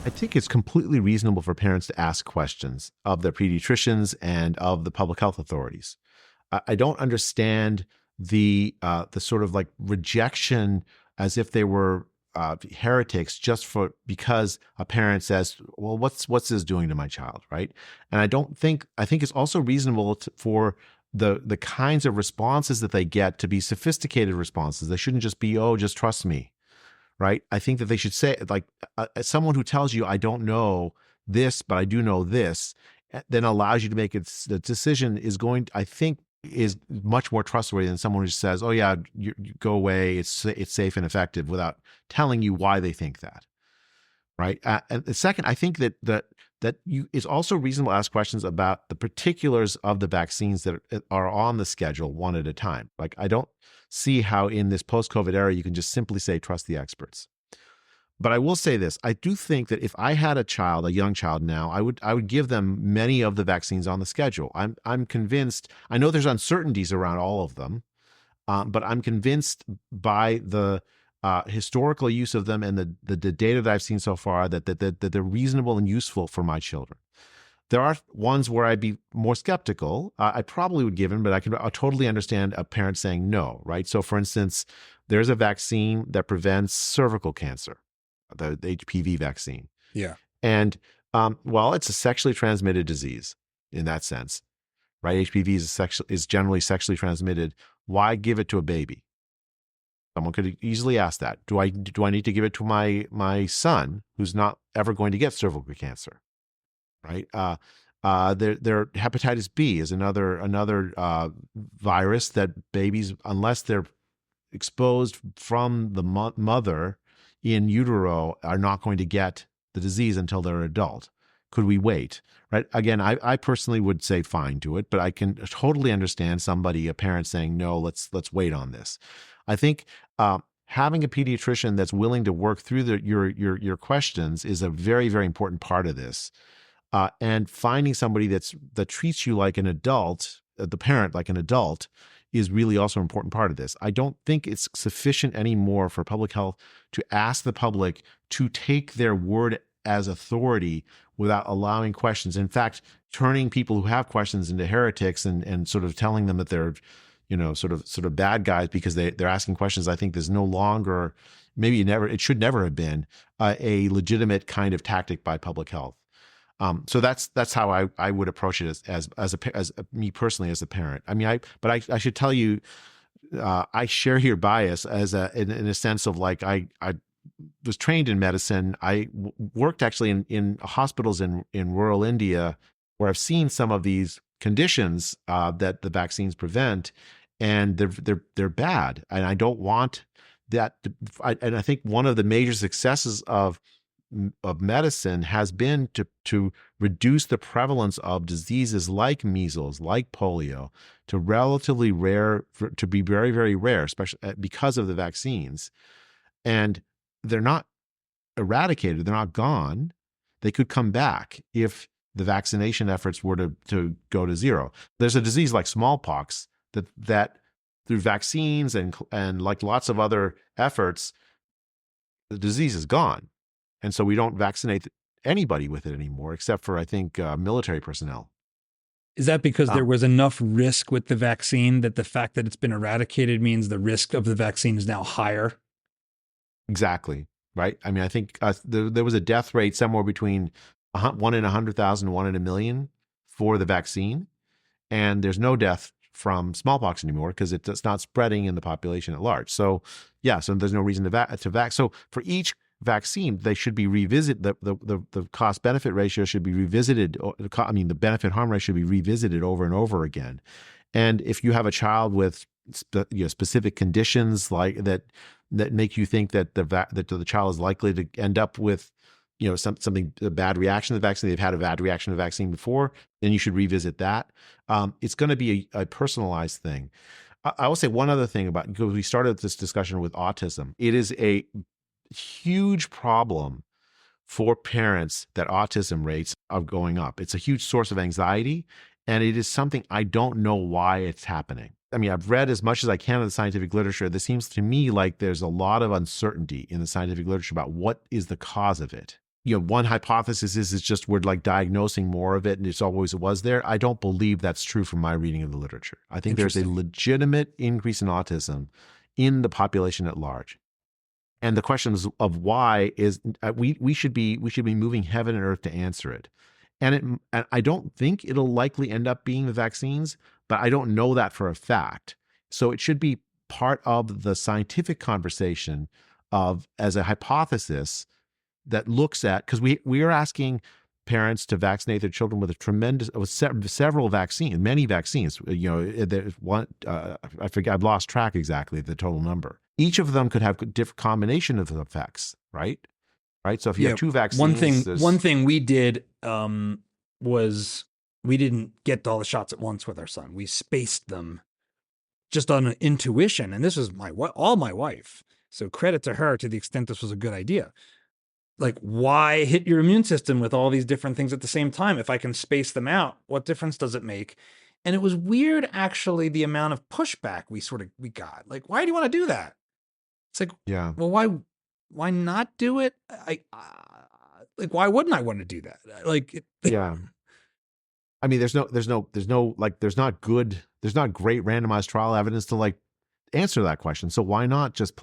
I think it's completely reasonable for parents to ask questions of their pediatricians and of the public health authorities. I don't understand the sort of like rejection as if they were heretics just because a parent says, "Well, what's this doing to my child?" Right? And I think it's also reasonable for the kinds of responses that they get to be sophisticated responses. They shouldn't just be, "Oh, just trust me." Right? I think that they should say, like, someone who tells you, "I don't know this, but I do know this," then allows you to make the decision I think, is much more trustworthy than someone who just says, "Oh yeah, you go away, it's safe and effective," without telling you why they think that. Right? And the second, I think it's also reasonable to ask questions about the particulars of the vaccines that are on the schedule one at a time. Like, I don't see how in this post-COVID era you can just simply say, trust the experts. But I will say this, I do think that if I had a young child now, I would give them many of the vaccines on the schedule. I'm convinced, I know there's uncertainties around all of them, but I'm convinced by the historical use of them and the data that I've seen so far that they're reasonable and useful for my children. There are ones where I'd be more skeptical. I probably would give them, but I totally understand a parent saying no, right? So for instance, there's a vaccine that prevents cervical cancer, the HPV vaccine. Yeah. And well, it's a sexually transmitted disease in that sense, right? HPV is generally sexually transmitted. Why give it to a baby? Someone could easily ask that. Do I need to give it to my son who's not ever going to get cervical cancer? Right? Hepatitis B is another virus that babies, unless they're exposed from the mother in utero, are not going to get the disease until they're an adult. Could we wait? Right? Again, I personally would say fine to it, but I can totally understand a parent saying, no, let's wait on this. I think having a pediatrician that's willing to work through your questions is a very, very important part of this. And finding somebody that treats you like an adult, the parent like an adult, is really also an important part of this. I don't think it's sufficient anymore for public health to ask the public to take their word as authority without allowing questions. In fact, turning people who have questions into heretics and sort of telling them that they're, sort of bad guys because they're asking questions. I think there's no longer, it should never have been a legitimate kind of tactic by public health. So that's how I would approach it as me personally as a parent. I mean, I should tell you, I share your bias in a sense of like I was trained in medicine. I worked actually in hospitals in rural India where I've seen some of these conditions that the vaccines prevent, and they're bad, and I don't want that. And I think one of the major successes of medicine has been to reduce the prevalence of diseases like measles, like polio, to relatively rare, to be very, very rare, especially because of the vaccines. And they're not eradicated, they're not gone. They could come back if the vaccination efforts were to go to zero. There's a disease like smallpox that through vaccines and like lots of other efforts, the disease is gone. And so we don't vaccinate anybody with it anymore, except for, I think, military personnel. Is that because there was enough risk with the vaccine that the fact that it's been eradicated means the risk of the vaccine is now higher? Exactly. Right. I mean, I think there was a death rate somewhere between 1 in 100,000, 1 in a million for the vaccine. And there's no death from smallpox anymore because it's not spreading in the population at large. So yeah, so there's no reason to vax. So for each vaccine, they should be revisited. The cost benefit ratio should be revisited. The benefit harm ratio should be revisited over and over again. And if you have a child with specific conditions like that make you think that the child is likely to end up with something, a bad reaction to the vaccine, they've had a bad reaction to the vaccine before, then you should revisit that. It's going to be a personalized thing. I will say one other thing because we started this discussion with autism. It is a huge problem for parents that autism rates are going up. It's a huge source of anxiety, and it is something I don't know why it's happening. I mean, I've read as much as I can of the scientific literature. This seems to me like there's a lot of uncertainty in the scientific literature about what is the cause of it. one hypothesis is it's just we're like diagnosing more of it and it's always was there. I don't believe that's true from my reading of the literature. I think there's a legitimate increase in autism in the population at large. And the questions of why is we should be moving heaven and earth to answer it. And I don't think it'll likely end up being the vaccines, but I don't know that for a fact. So it should be part of the scientific conversation of as a hypothesis that looks at, because we are asking parents to vaccinate their children with several vaccines, many vaccines. There's one, I forget, I've lost track exactly the total number. Each of them could have a different combination of effects, right? Right. So if you have two vaccines, one thing we did was we didn't get all the shots at once with our son. We spaced them just on an intuition, and this was all my wife. So credit to her to the extent this was a good idea. Like, why hit your immune system with all these different things at the same time? If I can space them out, what difference does it make? And it was weird, actually, the amount of pushback we got. Like, why do you want to do that? It's like, yeah, well, why not do it? Like, why wouldn't I want to do that? Like, yeah. I mean, there's not great randomized trial evidence to like answer that question. So why not just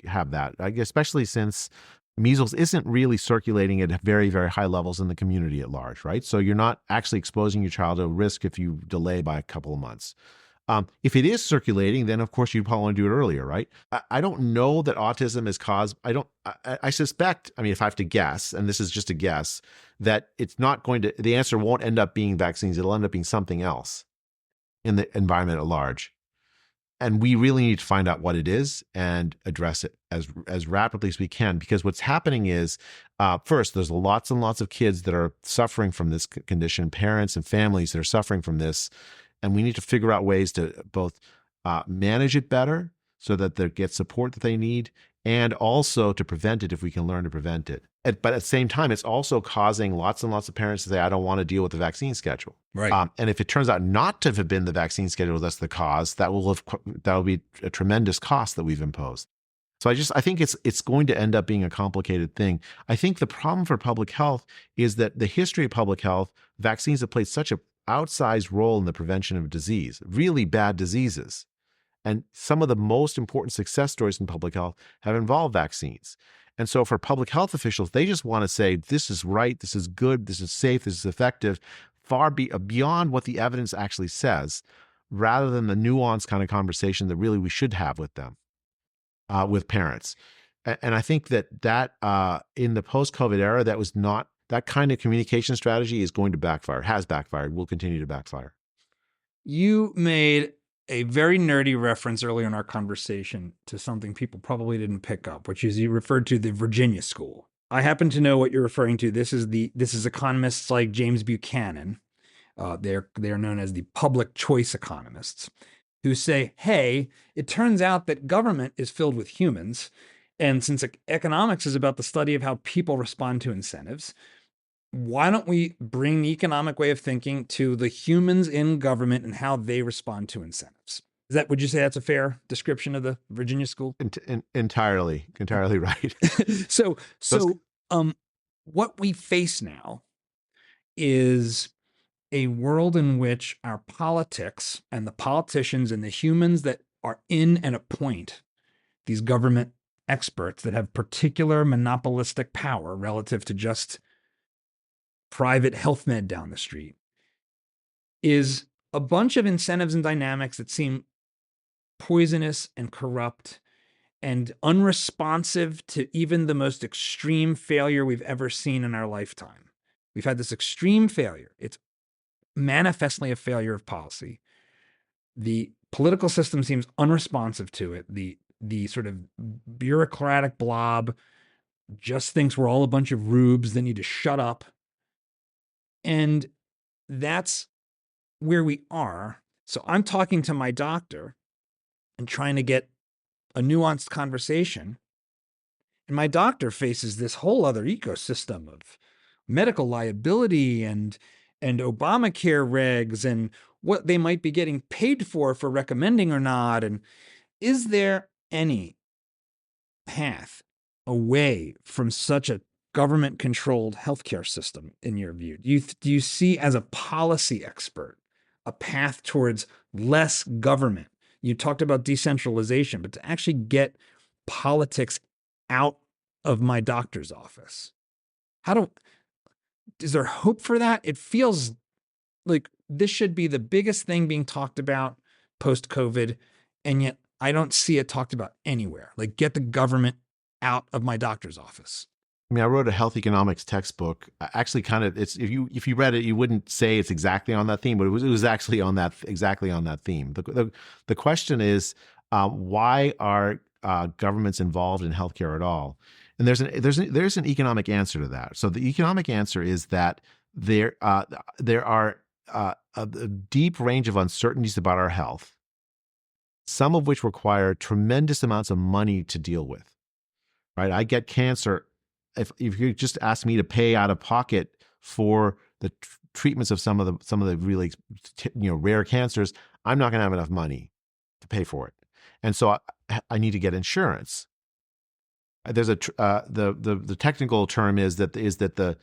have that? Especially since measles isn't really circulating at very, very high levels in the community at large, right? So you're not actually exposing your child to a risk if you delay by a couple of months. If it is circulating, then of course you'd probably want to do it earlier, right? I don't know that autism is caused. I suspect, I mean, if I have to guess, and this is just a guess, that it's not going to, the answer won't end up being vaccines. It'll end up being something else in the environment at large. And we really need to find out what it is and address it as rapidly as we can, because what's happening is, first, there's lots and lots of kids that are suffering from this condition, parents and families that are suffering from this. And we need to figure out ways to both manage it better so that they get support that they need, and also to prevent it if we can learn to prevent it. But at the same time, it's also causing lots and lots of parents to say, I don't want to deal with the vaccine schedule. Right. And if it turns out not to have been the vaccine schedule that's the cause, that will be a tremendous cost that we've imposed. So I think it's going to end up being a complicated thing. I think the problem for public health is that the history of public health, vaccines have played such an outsized role in the prevention of disease, really bad diseases. And some of the most important success stories in public health have involved vaccines. And so for public health officials, they just want to say, this is right, this is good, this is safe, this is effective, far beyond what the evidence actually says, rather than the nuanced kind of conversation that really we should have with them, with parents. And I think that in the post-COVID era, that kind of communication strategy is going to backfire, has backfired, will continue to backfire. You made a very nerdy reference earlier in our conversation to something people probably didn't pick up, which is you referred to the Virginia School. I happen to know what you're referring to. This is economists like James Buchanan. They're known as the public choice economists, who say, hey, it turns out that government is filled with humans. And since economics is about the study of how people respond to incentives, why don't we bring the economic way of thinking to the humans in government and how they respond to incentives? Would you say that's a fair description of the Virginia School? Entirely right. So what we face now is a world in which our politics and the politicians and the humans that are in and appoint these government experts that have particular monopolistic power relative to just private health med down the street is a bunch of incentives and dynamics that seem poisonous and corrupt and unresponsive to even the most extreme failure we've ever seen in our lifetime. We've had this extreme failure. It's manifestly a failure of policy. The political system seems unresponsive to it. The sort of bureaucratic blob just thinks we're all a bunch of rubes that need to shut up. And that's where we are. So I'm talking to my doctor and trying to get a nuanced conversation. And my doctor faces this whole other ecosystem of medical liability and Obamacare regs and what they might be getting paid for recommending or not. And is there any path away from such a government-controlled healthcare system in your view? Do you see, as a policy expert, a path towards less government? You talked about decentralization, but to actually get politics out of my doctor's office. Is there hope for that? It feels like this should be the biggest thing being talked about post-COVID, and yet I don't see it talked about anywhere. Like, get the government out of my doctor's office. I mean, I wrote a health economics textbook. Actually, kind of, it's if you read it, you wouldn't say it's exactly on that theme, but it was actually on that theme. The question is, why are governments involved in healthcare at all? And there's an economic answer to that. So the economic answer is that there are a deep range of uncertainties about our health, some of which require tremendous amounts of money to deal with. Right? I get cancer. If you just ask me to pay out of pocket for the treatments of some of the really rare cancers, I'm not going to have enough money to pay for it, and so I need to get insurance. There's the technical term is that the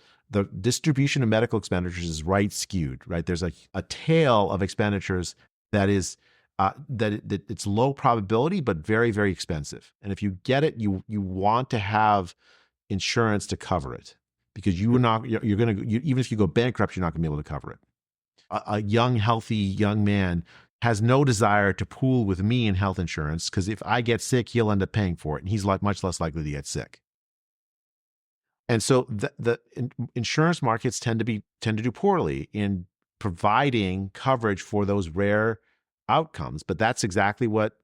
distribution of medical expenditures is right skewed. Right? There's a tail of expenditures that is that it's low probability but very, very expensive, and if you get it, you want to have insurance to cover it, because even if you go bankrupt, you're not going to be able to cover it. A young, healthy young man has no desire to pool with me in health insurance, because if I get sick, he'll end up paying for it, and he's much less likely to get sick. And so the insurance markets tend to do poorly in providing coverage for those rare outcomes, but that's exactly what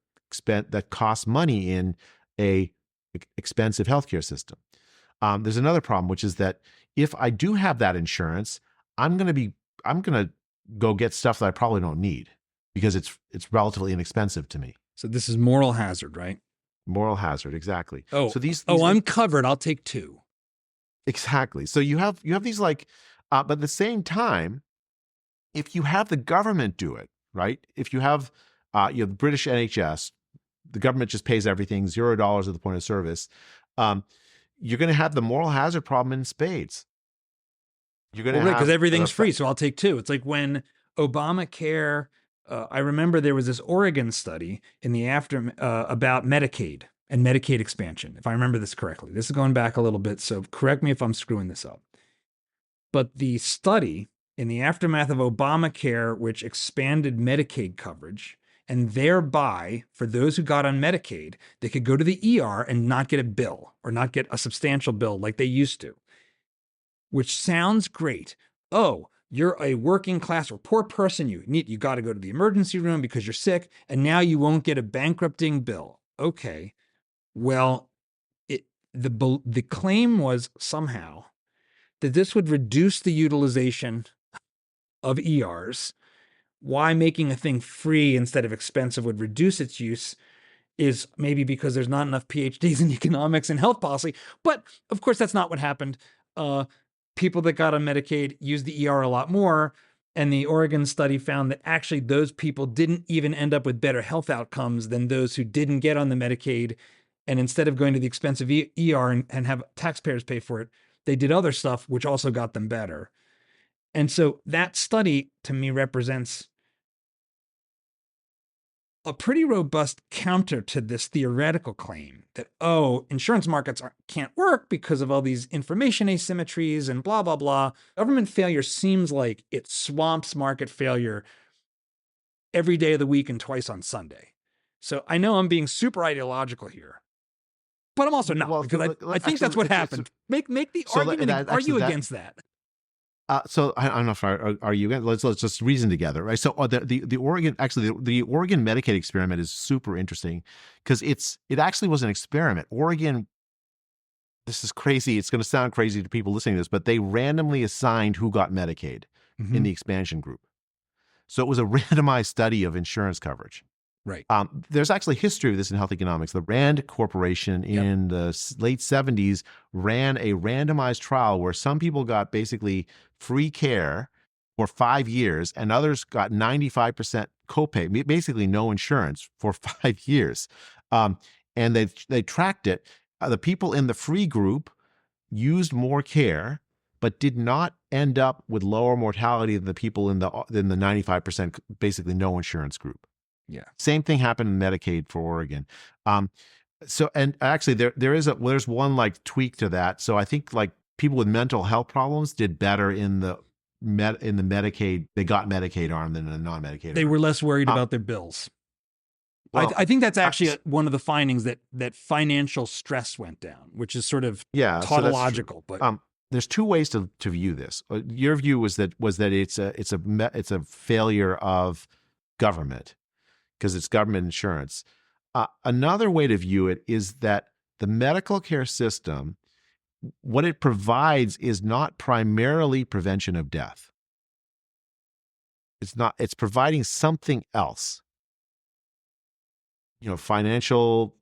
that costs money in a expensive healthcare system. There's another problem, which is that if I do have that insurance, I'm going to go get stuff that I probably don't need because it's relatively inexpensive to me. So this is moral hazard, right? Moral hazard, exactly. Oh, so these I'm covered. I'll take two. Exactly. So you have these but at the same time, if you have the government do it, right? If you have the British NHS, the government just pays everything, $0 at the point of service. You're going to have the moral hazard problem in spades. You're going to have, because everything's free, so I'll take two. It's like when Obamacare. I remember there was this Oregon study in the about Medicaid and Medicaid expansion, if I remember this correctly. This is going back a little bit, so correct me if I'm screwing this up. But the study in the aftermath of Obamacare, which expanded Medicaid coverage, and thereby, for those who got on Medicaid, they could go to the ER and not get a bill or not get a substantial bill like they used to, which sounds great. Oh, you're a working class or poor person. You got to go to the emergency room because you're sick, and now you won't get a bankrupting bill. Okay, well, the claim was somehow that this would reduce the utilization of ERs. Why making a thing free instead of expensive would reduce its use is maybe because there's not enough PhDs in economics and health policy. But of course, that's not what happened. People that got on Medicaid used the ER a lot more. And the Oregon study found that actually those people didn't even end up with better health outcomes than those who didn't get on the Medicaid. And instead of going to the expensive ER and have taxpayers pay for it, they did other stuff, which also got them better. And so that study, to me, represents a pretty robust counter to this theoretical claim that, insurance markets can't work because of all these information asymmetries and blah, blah, blah. Government failure seems like it swamps market failure every day of the week and twice on Sunday. So I know I'm being super ideological here, but I'm also not, because I think that's what happened. Make the argument, argue against that. So I'm not sure. Are you? Let's just reason together, right? So the Oregon Medicaid experiment is super interesting because it actually was an experiment. Oregon, this is crazy. It's going to sound crazy to people listening to this, but they randomly assigned who got Medicaid in the expansion group. So it was a randomized study of insurance coverage. Right. There's actually history of this in health economics. The Rand Corporation in the late 70s ran a randomized trial where some people got basically free care for 5 years and others got 95% copay, basically no insurance for 5 years. And they tracked it. The people in the free group used more care, but did not end up with lower mortality than the people in the 95% basically no insurance group. Yeah. Same thing happened in Medicaid for Oregon. So, and actually there's one like tweak to that. So I think like people with mental health problems did better in the Medicaid. They got Medicaid arm than the non-Medicaid. They were less worried about their bills. Well, I think that's actually one of the findings, that financial stress went down, which is sort of tautological. But there's two ways to view this. Your view was that it's a failure of government because it's government insurance. Another way to view it is that the medical care system, what it provides is not primarily prevention of death. It's providing something else. Financial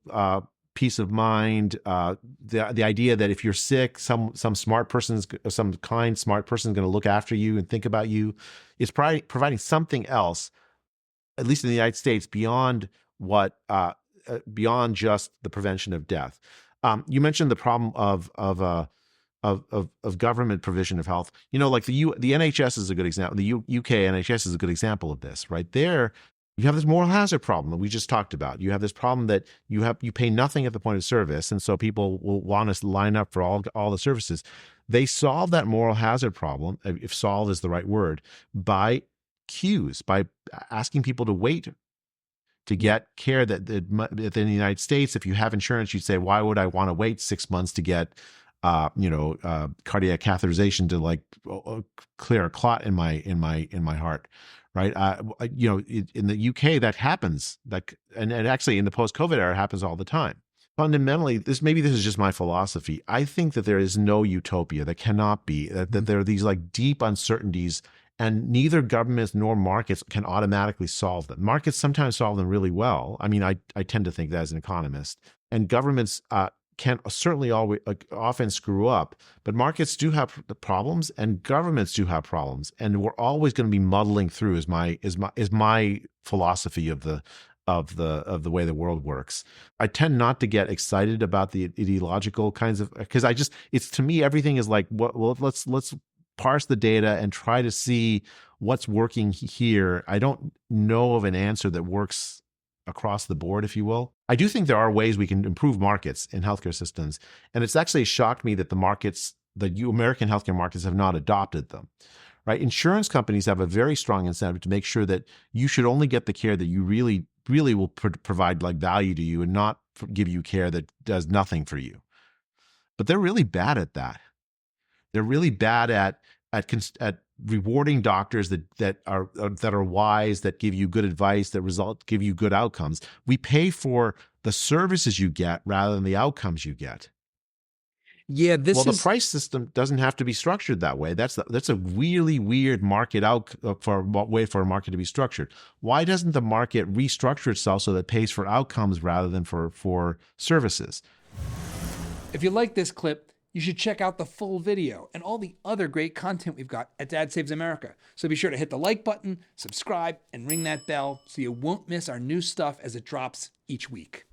peace of mind, the idea that if you're sick, some kind smart person is going to look after you and think about you, is providing something else, at least in the United States, beyond just the prevention of death. You mentioned the problem of government provision of health. Like the NHS is a good example. The UK NHS is a good example of this. Right there, you have this moral hazard problem that we just talked about. You have this problem that you pay nothing at the point of service, and so people will want to line up for all the services. They solve that moral hazard problem, if solve is the right word, by queues, by asking people to wait to get care that in the United States, if you have insurance, you'd say, why would I want to wait 6 months to get cardiac catheterization to like clear a clot in my heart, right? In the UK that happens, and actually in the post-COVID era happens all the time. Fundamentally, this is just my philosophy. I think that there is no utopia, that cannot be, that there are these like deep uncertainties, and neither governments nor markets can automatically solve them. Markets sometimes solve them really well. I mean, I tend to think that as an economist, and governments can certainly often screw up, but markets do have the problems, and governments do have problems, and we're always going to be muddling through. Is my philosophy of the way the world works. I tend not to get excited about the ideological kinds of, because it's to me everything is like, well, let's parse the data and try to see what's working here. I don't know of an answer that works across the board, if you will. I do think there are ways we can improve markets in healthcare systems. And it's actually shocked me that the American healthcare markets have not adopted them, right? Insurance companies have a very strong incentive to make sure that you should only get the care that you really, really will provide like value to you, and not give you care that does nothing for you. But they're really bad at that. They're really bad at rewarding doctors that are wise, that give you good advice, that give you good outcomes. We pay for the services you get rather than the outcomes you get. Yeah, the price system doesn't have to be structured that way. That's a really weird market way for a market to be structured. Why doesn't the market restructure itself so that it pays for outcomes rather than for services? If you like this clip, you should check out the full video and all the other great content we've got at Dad Saves America. So be sure to hit the like button, subscribe, and ring that bell so you won't miss our new stuff as it drops each week.